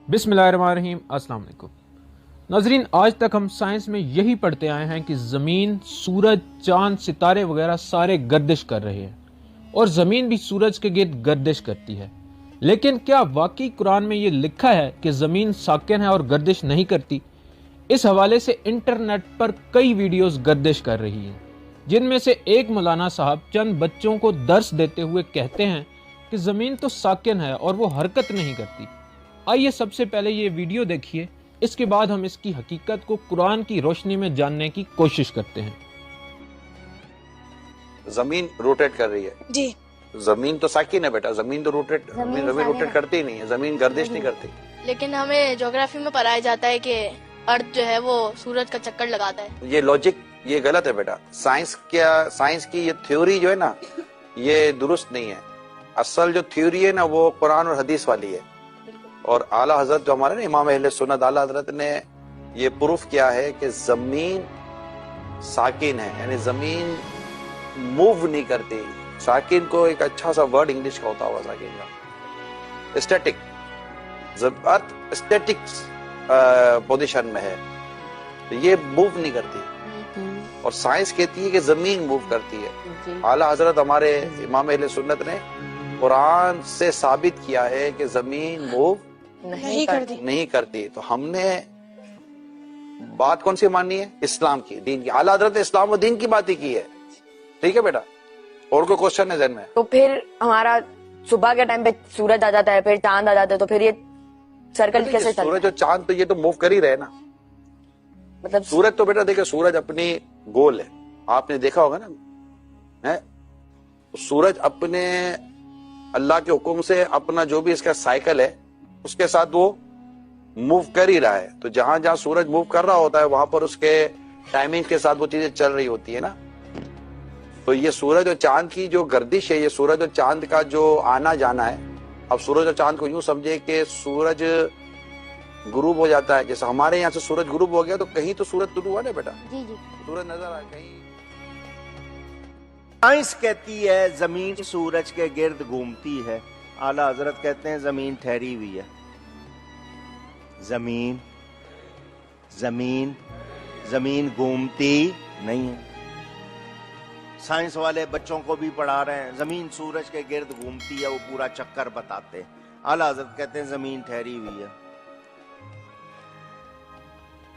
बिस्मिल्लाहिर्रहमानिर्रहीम। अस्सलाम वालेकुम नाज़रीन, आज तक हम साइंस में यही पढ़ते आए हैं कि ज़मीन, सूरज, चांद, सितारे वगैरह सारे गर्दिश कर रहे हैं और ज़मीन भी सूरज के गिर्द गर्दिश करती है। लेकिन क्या वाकई कुरान में ये लिखा है कि ज़मीन साकिन है और गर्दिश नहीं करती? इस हवाले से इंटरनेट पर कई वीडियोस गर्दिश कर रही हैं, जिनमें से एक मौलाना साहब चंद बच्चों को दर्स देते हुए कहते हैं कि ज़मीन तो साकिन है और वो हरकत नहीं करती। आइए सबसे पहले ये वीडियो देखिए, इसके बाद हम इसकी हकीकत को कुरान की रोशनी में जानने की कोशिश करते हैं। जमीन रोटेट कर रही है जी। जमीन तो साकिन है बेटा, जमीन तो जमीन रोटेट करती ही नहीं है, जमीन गर्दिश नहीं करती। लेकिन हमें ज्योग्राफी में पढ़ाया जाता है कि अर्थ जो है वो सूरज का चक्कर लगाता है। ये लॉजिक ये गलत है बेटा। साइंस की ये थ्योरी जो है ना, ये दुरुस्त नहीं है। असल जो थ्योरी है ना वो कुरान और हदीस वाली है। और आला हजरत जो हमारे ना इमाम अहले सुन्नत आला हजरत ने ये प्रूफ किया है कि जमीन साकिन है, यानी जमीन मूव नहीं करती। साकिन को एक अच्छा सा वर्ड इंग्लिश का होता होगा साकिन का, स्टैटिक। अर्थ स्टैटिक पोजीशन में है तो ये मूव नहीं करती। और साइंस कहती है कि जमीन मूव करती है। आला हजरत हमारे इमाम अहले सुन्नत ने कुरान से साबित किया है कि जमीन मूव नहीं करती। तो हमने बात कौन सी माननी है? इस्लाम की, दीन की। आला हजरत ने इस्लाम और दीन की बात ही की है। ठीक है बेटा, और कोई क्वेश्चन है ज़हन में? तो फिर हमारा सुबह के टाइम पे सूरज आ जाता है, फिर चांद आ जाता है, तो फिर ये सर्कल कैसे चलता है? सूरज और चांद तो ये तो मूव कर ही रहे ना। मतलब सूरज तो बेटा देखिए, सूरज अपनी गोल है, आपने देखा होगा ना है? सूरज अपने अल्लाह के हुक्म से अपना जो भी इसका साइकिल है उसके साथ वो मूव कर ही रहा है। तो जहां जहां सूरज मूव कर रहा होता है वहां पर उसके टाइमिंग के साथ वो चीजें चल रही होती है ना। तो ये सूरज और चांद की जो गर्दिश है, ये सूरज और चांद का जो आना जाना है। अब सूरज और चांद को यूं समझे कि सूरज गुरूब हो जाता है, जैसे हमारे यहाँ से सूरज गुरूब हो गया तो कहीं तो सूरज तुलू हुआ ना बेटा। जी जी। सूरज नजर आया कहीं। साइंस कहती है जमीन सूरज के गिर्द घूमती है, आला हजरत कहते हैं जमीन ठहरी हुई है। जमीन जमीन जमीन घूमती नहीं है। साइंस वाले बच्चों को भी पढ़ा रहे हैं, जमीन सूरज के गिर्द घूमती है, वो पूरा चक्कर बताते हैं। आला हजरत कहते हैं जमीन ठहरी हुई है।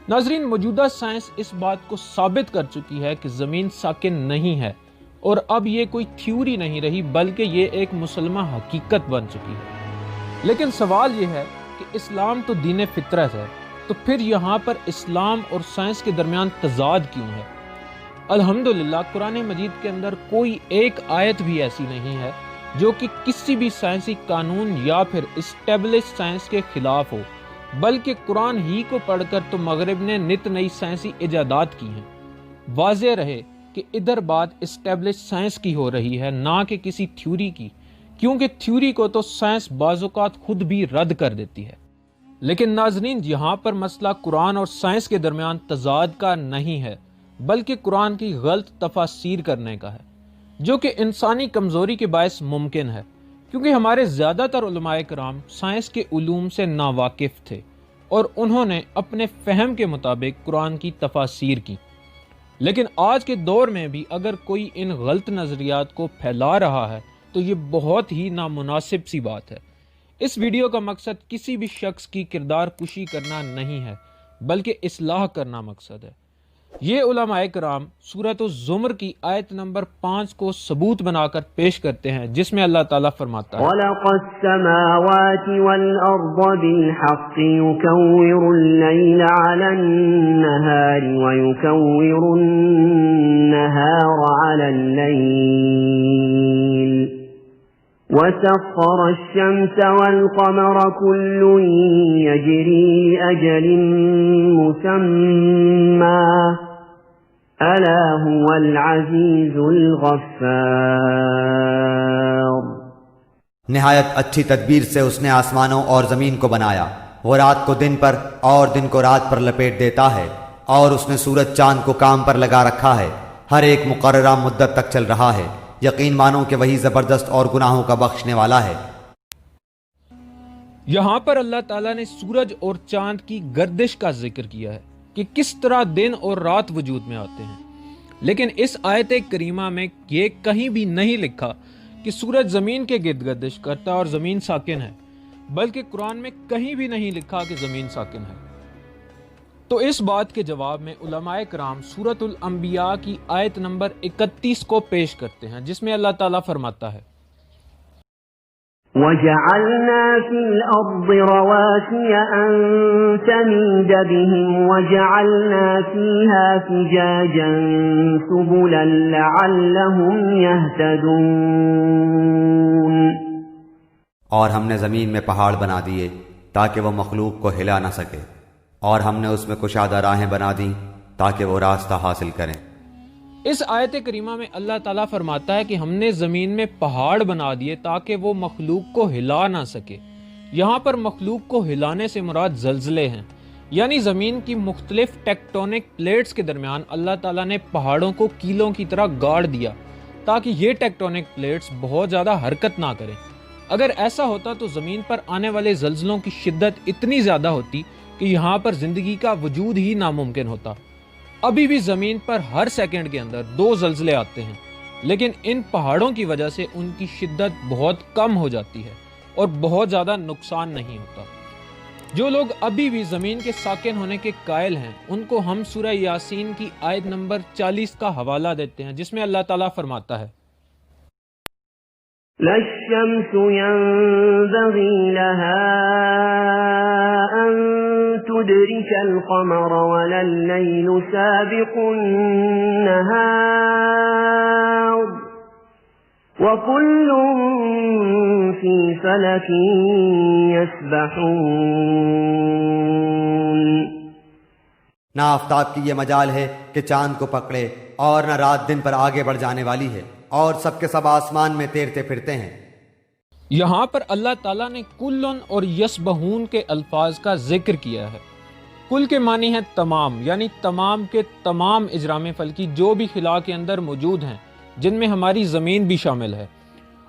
नाजरीन, मौजूदा साइंस इस बात को साबित कर चुकी है कि ज़मीन साकिन नहीं है और अब ये कोई थ्योरी नहीं रही, बल्कि ये एक मुसलमान हकीकत बन चुकी है। लेकिन सवाल ये है कि इस्लाम तो दीन फितरत है, तो फिर यहाँ पर इस्लाम और साइंस के दरमियान तजाद क्यों है? अल्हम्दुलिल्लाह कुरान मजीद के अंदर कोई एक आयत भी ऐसी नहीं है जो कि किसी भी साइंसी कानून या फिर इस्टेब्लिश साइंस के खिलाफ हो, बल्कि कुरान ही को पढ़कर तो मगरिब ने नित नई साइंसी इजादात की हैं। वाज़ेह रहे कि इधर बात इस्टेब्लिश साइंस की हो रही है, ना कि किसी थ्योरी की, क्योंकि थ्योरी को तो साइंस बाज़ौक़ात खुद भी रद्द कर देती है। लेकिन नाज़रीन, यहाँ पर मसला कुरान और साइंस के दरमियान तजाद का नहीं है, बल्कि कुरान की गलत तफसीर करने का है, जो कि इंसानी कमज़ोरी के बायस मुमकिन है, क्योंकि हमारे ज़्यादातर उलमाए कराम साइंस के उलूम से नावाकिफ़ थे और उन्होंने अपने फ़हम के मुताबिक कुरान की तफसीर की। लेकिन आज के दौर में भी अगर कोई इन गलत नज़रियात को फैला रहा है तो ये बहुत ही नामुनासिब सी बात है। इस वीडियो का मकसद किसी भी शख्स की किरदार कुशी करना नहीं है, बल्कि इस्लाह करना मकसद है। ये उलमाए कराम सूरत ज़ुमर की आयत नंबर 5 को सबूत बनाकर पेश करते हैं, जिसमें अल्लाह ताला फरमाता है, وسخر الشمس والقمر كل يجري لأجل مسمى ألا هو العزيز الغفار۔ نہایت اچھی تدبیر سے اس نے آسمانوں اور زمین کو بنایا، وہ رات کو دن پر اور دن کو رات پر لپیٹ دیتا ہے، اور اس نے سورج چاند کو کام پر لگا رکھا ہے، ہر ایک مقررہ مدت تک چل رہا ہے۔ یقین مانو کہ وہی زبردست اور گناہوں کا بخشنے والا ہے۔ یہاں پر اللہ تعالیٰ نے سورج اور چاند کی گردش کا ذکر کیا ہے کہ کس طرح دن اور رات وجود میں آتے ہیں، لیکن اس آیت کریمہ میں یہ کہیں بھی نہیں لکھا کہ سورج زمین کے گرد گردش کرتا ہے اور زمین ساکن ہے، بلکہ قرآن میں کہیں بھی نہیں لکھا کہ زمین ساکن ہے۔ تو اس بات کے جواب میں علماء کرام سورۃ الانبیاء کی آیت نمبر 31 کو پیش کرتے ہیں، جس میں اللہ تعالیٰ فرماتا ہے وَجَعَلْنَا فِي الْأَرْضِ رَوَاسِيَ أَن تَمِيدَ بِهِمْ وَجَعَلْنَا فِيهَا فِجَاجًا سُبُلًا لَعَلَّهُمْ يَهْتَدُونَ، اور ہم نے زمین میں پہاڑ بنا دیے تاکہ وہ مخلوق کو ہلا نہ سکے، اور ہم نے اس میں کشادہ راہیں بنا دیں تاکہ وہ راستہ حاصل کریں۔ اس آیت کریمہ میں اللہ تعالیٰ فرماتا ہے کہ ہم نے زمین میں پہاڑ بنا دیے تاکہ وہ مخلوق کو ہلا نہ سکے۔ یہاں پر مخلوق کو ہلانے سے مراد زلزلے ہیں، یعنی زمین کی مختلف ٹیکٹونک پلیٹس کے درمیان اللہ تعالیٰ نے پہاڑوں کو کیلوں کی طرح گاڑ دیا تاکہ یہ ٹیکٹونک پلیٹس بہت زیادہ حرکت نہ کریں۔ اگر ایسا ہوتا تو زمین پر آنے والے زلزلوں کی شدت اتنی زیادہ ہوتی کہ یہاں پر زندگی کا وجود ہی ناممکن ہوتا۔ ابھی بھی زمین پر ہر سیکنڈ کے اندر 2 زلزلے آتے ہیں، لیکن ان پہاڑوں کی وجہ سے ان کی شدت بہت کم ہو جاتی ہے اور بہت زیادہ نقصان نہیں ہوتا۔ جو لوگ ابھی بھی زمین کے ساکن ہونے کے قائل ہیں، ان کو ہم سورہ یاسین کی آیت نمبر 40 کا حوالہ دیتے ہیں، جس میں اللہ تعالیٰ فرماتا ہے لا الشمس ينبغي لها أن تدرك القمر ولا الليل سابق النهار وكل في فلك يسبحون۔ نہ آفتاب کی یہ مجال ہے کہ چاند کو پکڑے، اور نہ رات دن پر آگے بڑھ جانے والی ہے، اور سب کے سب آسمان میں تیرتے پھرتے ہیں۔ یہاں پر اللہ تعالیٰ نے کلن اور یسبحون کے الفاظ کا ذکر کیا ہے۔ کل کے معنی ہے تمام، یعنی تمام کے تمام اجرام فلکی جو بھی خلا کے اندر موجود ہیں، جن میں ہماری زمین بھی شامل ہے۔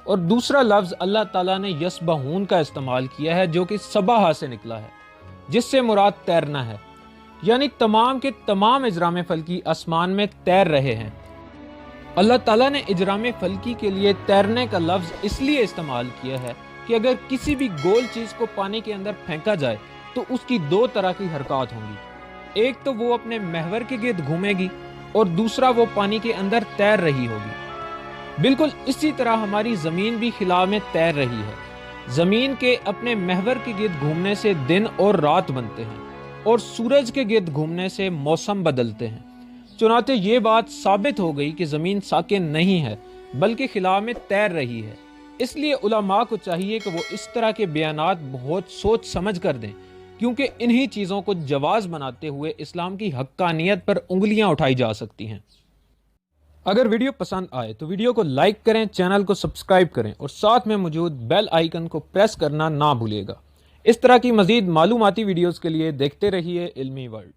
اور دوسرا لفظ اللہ تعالیٰ نے یسبحون کا استعمال کیا ہے، جو کہ سباہا سے نکلا ہے، جس سے مراد تیرنا ہے، یعنی تمام کے تمام اجرام فلکی آسمان میں تیر رہے ہیں۔ اللہ تعالیٰ نے اجرام فلکی کے لیے تیرنے کا لفظ اس لیے استعمال کیا ہے کہ اگر کسی بھی گول چیز کو پانی کے اندر پھینکا جائے تو اس کی 2 طرح کی حرکات ہوں گی، ایک تو وہ اپنے محور کے گرد گھومے گی اور دوسرا وہ پانی کے اندر تیر رہی ہوگی۔ بالکل اسی طرح ہماری زمین بھی خلا میں تیر رہی ہے۔ زمین کے اپنے محور کے گرد گھومنے سے دن اور رات بنتے ہیں، اور سورج کے گرد گھومنے سے موسم بدلتے ہیں۔ چنانچہ یہ بات ثابت ہو گئی کہ زمین ساکن نہیں ہے بلکہ خلا میں تیر رہی ہے۔ اس لیے علماء کو چاہیے کہ وہ اس طرح کے بیانات بہت سوچ سمجھ کر دیں، کیونکہ انہی چیزوں کو جواز بناتے ہوئے اسلام کی حقانیت پر انگلیاں اٹھائی جا سکتی ہیں۔ اگر ویڈیو پسند آئے تو ویڈیو کو لائک کریں، چینل کو سبسکرائب کریں اور ساتھ میں موجود بیل آئیکن کو پریس کرنا نہ بھولیے گا۔ اس طرح کی مزید معلوماتی ویڈیوز کے لیے دیکھتے رہیے علمی ورلڈ۔